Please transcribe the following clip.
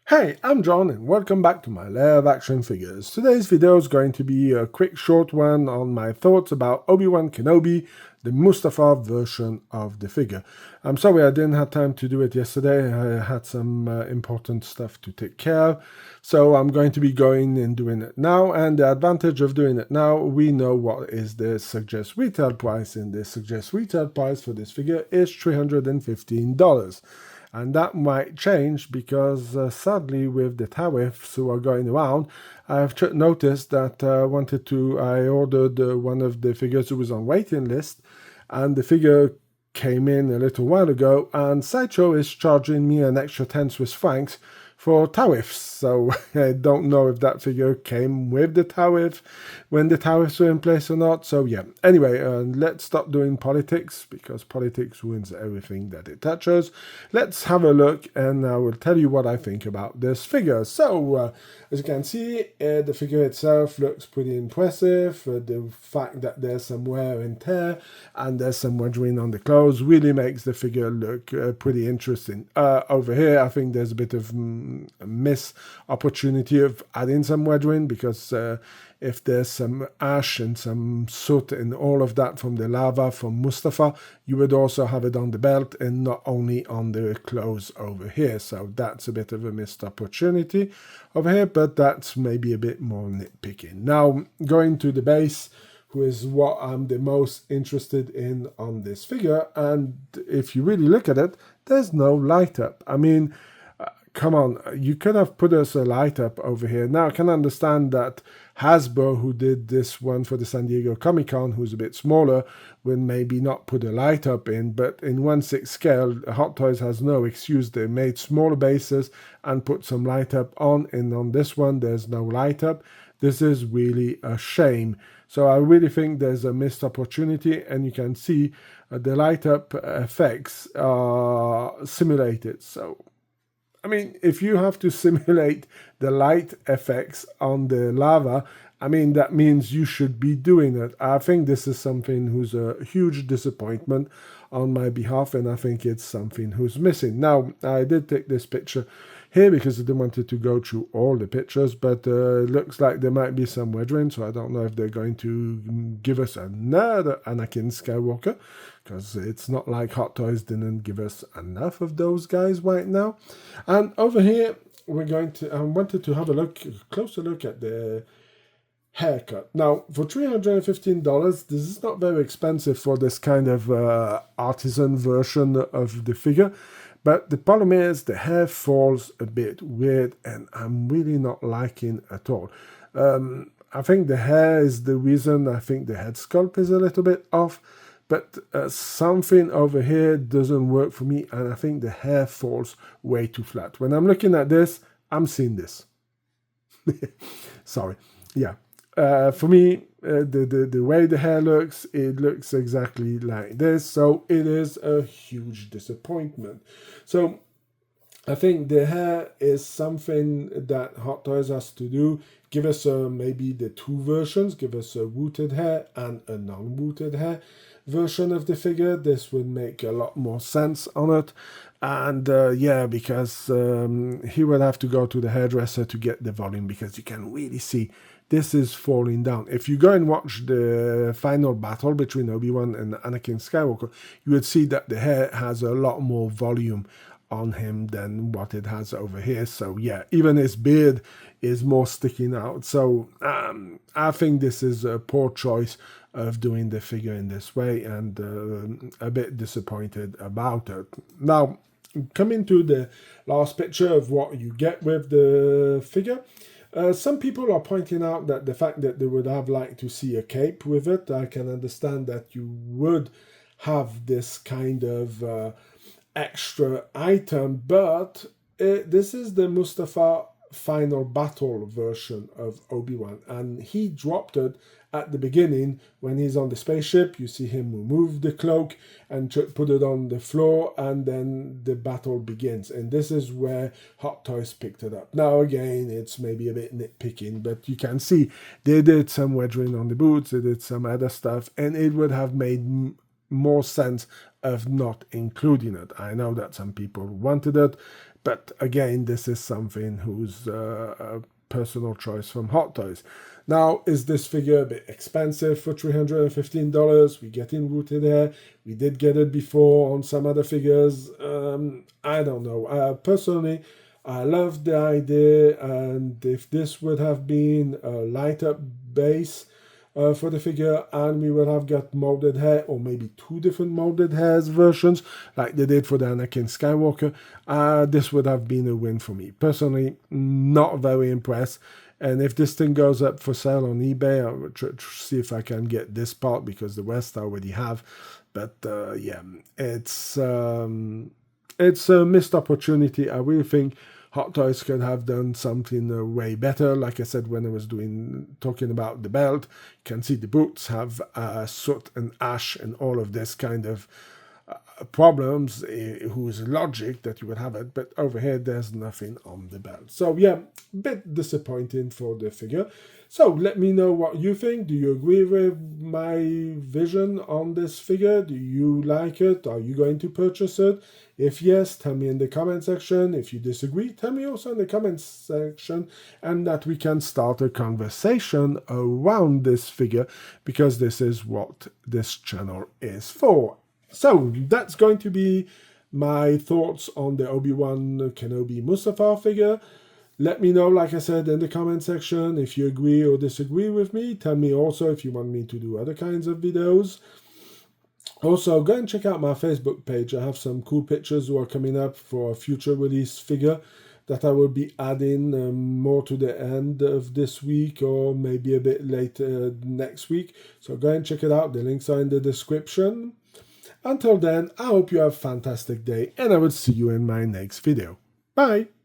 Hey, I'm John and welcome back to my Lair of Action Figures. Today's video is going to be a quick short one on my thoughts about Obi Wan Kenobi, the Mustafar version of the figure. I'm sorry I didn't have time to do it yesterday. I had some important stuff to take care of. So I'm going to be going and doing it now. And the advantage of doing it now, we know what is the suggest retail price. And the suggest retail price for this figure is $315. And that might change because sadly with the tariffs who are going around, I've noticed that I ordered one of the figures who was on waiting list, and the figure came in a little while ago, and Sideshow is charging me an extra 10 Swiss francs for tariffs. So I don't know if that figure came with the tariff when the tariffs were in place or not. So yeah, anyway, let's stop doing politics because politics ruins everything that it touches. Let's have a look and I will tell you what I think about this figure. So as you can see, the figure itself looks pretty impressive. The fact that there's some wear and tear and there's some weathering on the clothes really makes the figure look pretty interesting. Over here, I think there's a bit of a miss opportunity of adding some weathering because if there's some ash and some soot and all of that from the lava from Mustafar, you would also have it on the belt and not only on the clothes over here. So that's a bit of a missed opportunity over here, but that's maybe a bit more nitpicking. Now, going to the base, who is what I'm the most interested in on this figure, and if you really look at it, there's no light up. I mean, come on, you could have put us a light up over here. Now, I can understand that Hasbro, who did this one for the San Diego Comic-Con, who's a bit smaller, will maybe not put a light up in, but in 1/6 scale, Hot Toys has no excuse. They made smaller bases and put some light up on, and on this one, there's no light up. This is really a shame. So I really think there's a missed opportunity, and you can see the light up effects are simulated. So I mean, if you have to simulate the light effects on the lava, I mean, that means you should be doing it. I think this is something who's a huge disappointment on my behalf, and I think it's something who's missing. Now, I did take this picture here because I didn't want to go through all the pictures, but it looks like there might be some weathering, so I don't know if they're going to give us another Anakin Skywalker, because it's not like Hot Toys didn't give us enough of those guys right now. And over here, I wanted to have a closer look at the haircut. Now, for $315, this is not very expensive for this kind of artisan version of the figure. But the problem is the hair falls a bit weird and I'm really not liking at all. I think the hair is the reason. I think the head sculpt is a little bit off. But something over here doesn't work for me, and I think the hair falls way too flat. When I'm looking at this, I'm seeing this. Sorry. Yeah. For me, the way the hair looks, it looks exactly like this. So it is a huge disappointment. So I think the hair is something that Hot Toys has to do. Give us maybe the two versions. Give us a rooted hair and a non-rooted hair version of the figure. This would make a lot more sense on it. And yeah, because he would have to go to the hairdresser to get the volume, because you can really see this is falling down. If you go and watch the final battle between Obi-Wan and Anakin Skywalker, you would see that the hair has a lot more volume on him than what it has over here. So yeah, even his beard is more sticking out. So I think this is a poor choice of doing the figure in this way, and a bit disappointed about it. Now, coming to the last picture of what you get with the figure, some people are pointing out that the fact that they would have liked to see a cape with it. I can understand that you would have this kind of extra item, but this is the Mustafar final battle version of Obi-Wan, and he dropped it at the beginning when he's on the spaceship. You see him remove the cloak and put it on the floor, and then the battle begins, and this is where Hot Toys picked it up. Now again, it's maybe a bit nitpicking, but you can see they did some weathering on the boots, they did some other stuff, and it would have made more sense of not including it. I know that some people wanted it, But again, this is something who's a personal choice from Hot Toys. Now, is this figure a bit expensive for $315? We get in rooted hair. We did get it before on some other figures. I don't know. Personally, I love the idea, and if this would have been a light up base for the figure, and we would have got molded hair, or maybe two different molded hairs versions like they did for the Anakin Skywalker, this would have been a win for me. Personally, not very impressed. And if this thing goes up for sale on eBay, I will see if I can get this part, because the rest I already have. But yeah, it's a missed opportunity. I really think Hot Toys could have done something way better. Like I said, when I was talking about the belt, you can see the boots have soot and ash and all of this kind of problems, whose logic that you would have it, but over here there's nothing on the belt. So yeah, a bit disappointing for the figure. So let me know what you think. Do you agree with my vision on this figure? Do you like it? Are you going to purchase it? If yes, tell me in the comment section. If you disagree, tell me also in the comment section, and that we can start a conversation around this figure, because this is what this channel is for. So that's going to be my thoughts on the Obi Wan Kenobi Mustafar figure. Let me know, like I said, in the comment section if you agree or disagree with me. Tell me also if you want me to do other kinds of videos. Also, go and check out my Facebook page. I have some cool pictures who are coming up for a future release figure that I will be adding more to the end of this week, or maybe a bit later next week. So go and check it out. The links are in the description. Until then, I hope you have a fantastic day, and I will see you in my next video. Bye!